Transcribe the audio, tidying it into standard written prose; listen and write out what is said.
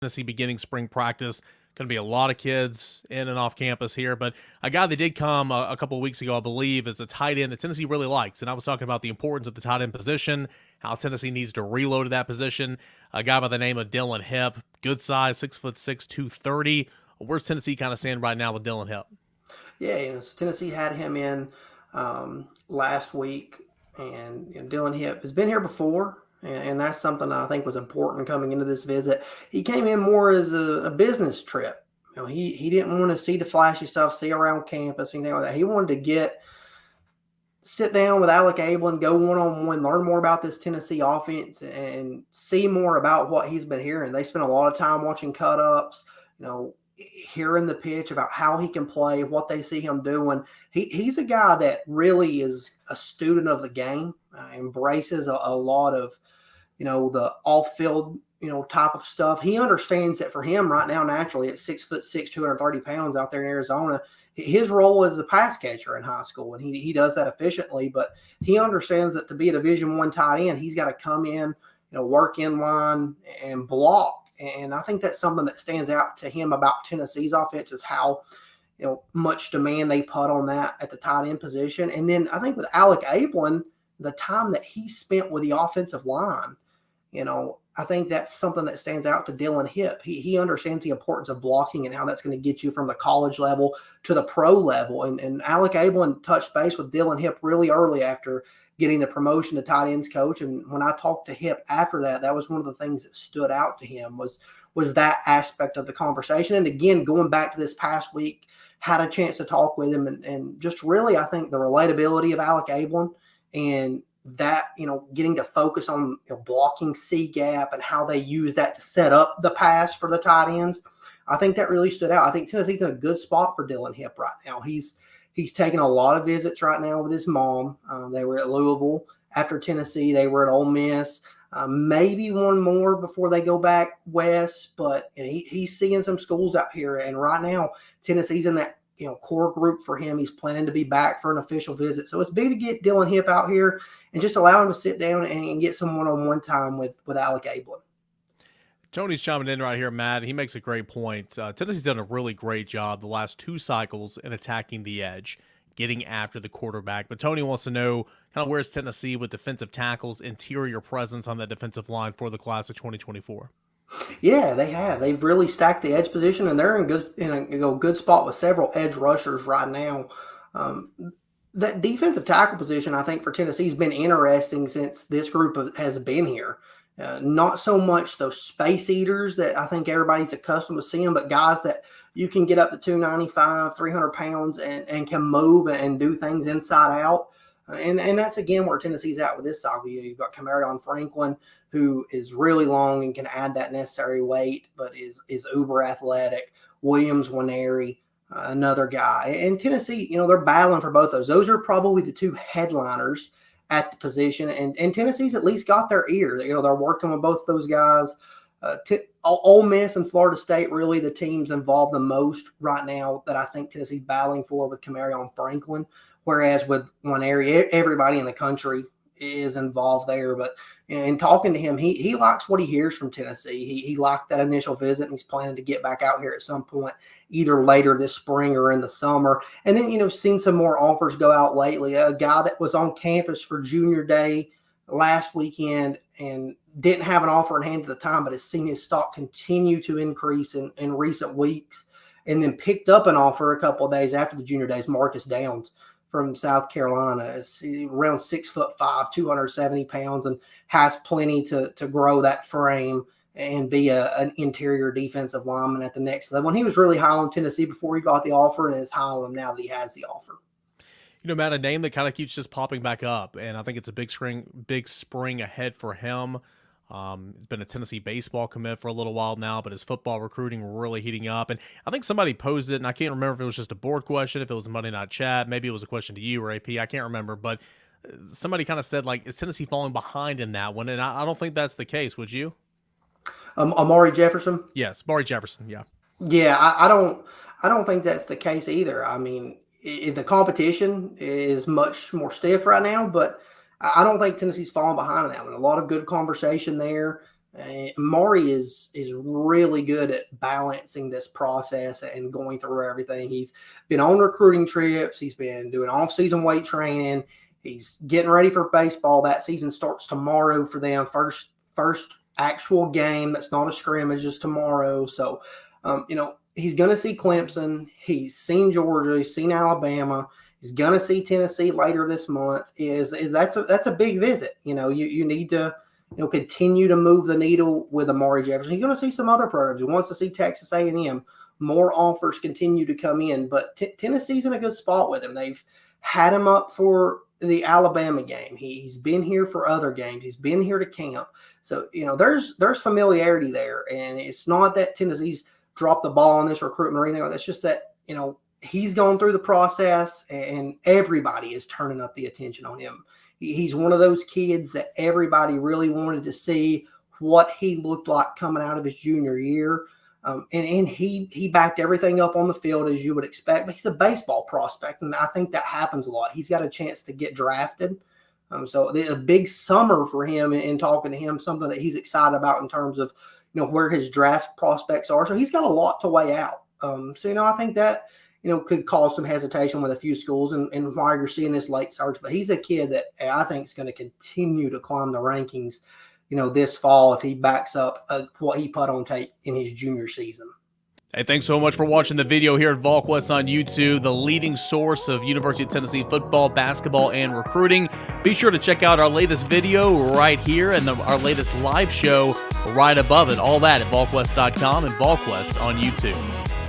Tennessee beginning spring practice. Going to be a lot of kids in and off campus here, but a guy that did come a couple of weeks ago, I believe, is a tight end that Tennessee really likes. And I was talking about the importance of the tight end position, how Tennessee needs to reload that position. A guy by the name of Dylan Hip, good size, 6'6", 230. Where's Tennessee kind of stand right now with Dylan Hip? Yeah, so Tennessee had him in last week, and Dylan Hip has been here before, and that's something that I think was important coming into this visit. He came in more as a business trip. He didn't want to see the flashy stuff, see around campus, anything like that. He wanted to sit down with Alec Ablin, go one-on-one, learn more about this Tennessee offense, and see more about what he's been hearing. They spent a lot of time watching cut-ups, hearing the pitch about how he can play, what they see him doing. He's a guy that really is a student of the game, embraces a lot of, the off-field, type of stuff. He understands that for him right now, naturally at 6'6", 230 pounds out there in Arizona, his role is a pass catcher in high school, and he does that efficiently. But he understands that to be a Division I tight end, he's got to come in, work in line and block. And I think that's something that stands out to him about Tennessee's offense is how much demand they put on that at the tight end position. And then I think with Alec Ablin, the time that he spent with the offensive line, I think that's something that stands out to Dylan Hip. He understands the importance of blocking and how that's going to get you from the college level to the pro level. And Alec Ablin touched base with Dylan Hip really early after getting the promotion to tight ends coach. And when I talked to Hip after that, that was one of the things that stood out to him was that aspect of the conversation. And again, going back to this past week, had a chance to talk with him and just really, I think the relatability of Alec Ablin and that, getting to focus on blocking C gap and how they use that to set up the pass for the tight ends. I think that really stood out. I think Tennessee's in a good spot for Dylan Hip right now. He's taking a lot of visits right now with his mom. They were at Louisville after Tennessee. They were at Ole Miss. Maybe one more before they go back west, but he's seeing some schools out here. And right now, Tennessee's in that core group for him. He's planning to be back for an official visit. So it's big to get Dylan Hip out here and just allow him to sit down and get some one-on-one time with Alec Ablin. Tony's chiming in right here, Matt. He makes a great point. Tennessee's done a really great job the last two cycles in attacking the edge, getting after the quarterback. But Tony wants to know kind of where's Tennessee with defensive tackles, interior presence on that defensive line for the class of 2024. Yeah, they have. They've really stacked the edge position, and they're in a good spot with several edge rushers right now. That defensive tackle position, I think, for Tennessee has been interesting since this group has been here. Not so much those space eaters that I think everybody's accustomed to seeing, but guys that you can get up to 295, 300 pounds and can move and do things inside out. And that's, again, where Tennessee's at with this cycle. You've got Camarion Franklin, who is really long and can add that necessary weight, but is uber athletic. Williams Nwaneri, another guy. And Tennessee, they're battling for both those. Those are probably the two headliners at the position. And Tennessee's at least got their ear. They're working with both those guys. Ole Miss and Florida State, really the teams involved the most right now that I think Tennessee's battling for with Camarion Franklin. Whereas with Nwaneri, everybody in the country is involved there. But in talking to him, he likes what he hears from Tennessee. He liked that initial visit, and he's planning to get back out here at some point, either later this spring or in the summer. And then, seen some more offers go out lately. A guy that was on campus for junior day last weekend and didn't have an offer in hand at the time, but has seen his stock continue to increase in recent weeks, and then picked up an offer a couple of days after the junior days, Marcus Downs from South Carolina. Is around 6'5", 270 pounds, and has plenty to grow that frame and be an interior defensive lineman at the next level. And he was really high on Tennessee before he got the offer, and is high on him now that he has the offer. Matt, a name that kind of keeps just popping back up, and I think it's a big spring ahead for him. He's been a Tennessee baseball commit for a little while now, but his football recruiting really heating up. And I think somebody posed it, and I can't remember if it was just a board question, if it was a Monday Night Chat, maybe it was a question to you or AP. I can't remember, but somebody kind of said, is Tennessee falling behind in that one? And I don't think that's the case. Would you? Amari Jefferson? Yes, Amari Jefferson, yeah. Yeah, I don't think that's the case either. I mean, the competition is much more stiff right now, but I don't think Tennessee's falling behind in that one. A lot of good conversation there. Maury is really good at balancing this process and going through everything. He's been on recruiting trips. He's been doing off-season weight training. He's getting ready for baseball. That season starts tomorrow for them. First actual game that's not a scrimmage is tomorrow. So, he's going to see Clemson. He's seen Georgia. He's seen Alabama. He's going to see Tennessee later this month. That's a big visit. You need to continue to move the needle with Amari Jefferson. You're going to see some other programs. He wants to see Texas A&M. More offers continue to come in, but Tennessee's in a good spot with him. They've had him up for the Alabama game. He's been here for other games. He's been here to camp. So, there's familiarity there, and it's not that Tennessee's dropped the ball on this recruitment or anything like that. It's just that, he's gone through the process, and everybody is turning up the attention on him. He's one of those kids that everybody really wanted to see what he looked like coming out of his junior year. And he backed everything up on the field as you would expect, but he's a baseball prospect, and I think that happens a lot. He's got a chance to get drafted. So a big summer for him in talking to him, something that he's excited about in terms of, where his draft prospects are. So he's got a lot to weigh out. I think that, could cause some hesitation with a few schools and why you're seeing this late surge. But he's a kid that I think is going to continue to climb the rankings, this fall if he backs up what he put on tape in his junior season. Hey, thanks so much for watching the video here at VolQuest on YouTube, the leading source of University of Tennessee football, basketball, and recruiting. Be sure to check out our latest video right here and our latest live show right above it. All that at VolQuest.com and VolQuest on YouTube.